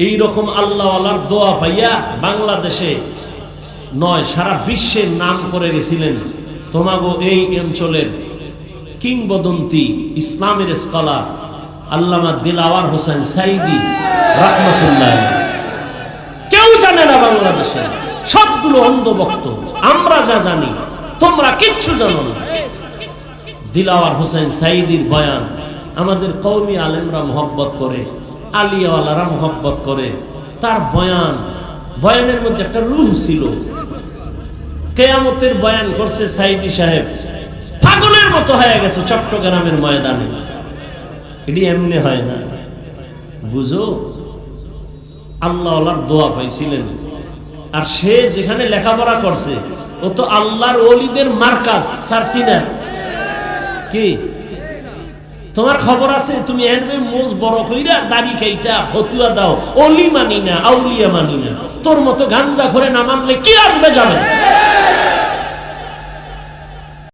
এই রকম আল্লাহওয়ালার দোয়া পাইয়া বাংলাদেশে নয় সারা বিশ্বের নাম করে গেছিলেন তোমাগো এই অঞ্চলের কিংবদন্তি ইসলামের স্কলার আল্লামা দিলওয়ার হোসেন সাইদি রাহমাতুল্লাহ। কেউ জানে না বাংলাদেশে, সবগুলো অন্ধভক্ত। আমরা যা জানি তোমরা কিচ্ছু জানো না। দিলওয়ার হোসেন সাইদির বয়ান আমাদের কওমি আলেমরা মোহব্বত করে, আলিয়াওয়ালারা মোহব্বত করে। তার বয়ানের মধ্যে একটা রূহ ছিল। কিয়ামতের বয়ান করছে সাইদি সাহেব, পাগলের মতো হয়ে গেছে চট্টগ্রামের ময়দানে। এটি এমনি হয় না, বুঝো। আল্লাহওয়ালার দোয়া পাইছিলেন। আর সে যেখানে লেখাপড়া করছে ও তো আল্লাহর ওলিদের মার্কাজ সারছি না কি? তোমার খবর আছে? তুমি এনবে মোজ বড় কইরা দাড়ি কাইটা ফতুয়া দাও, ওলি মানি না, আউলিয়া মানি না। তোর মতো গাঞ্জা করে না মানলে কি আসবে যাবে?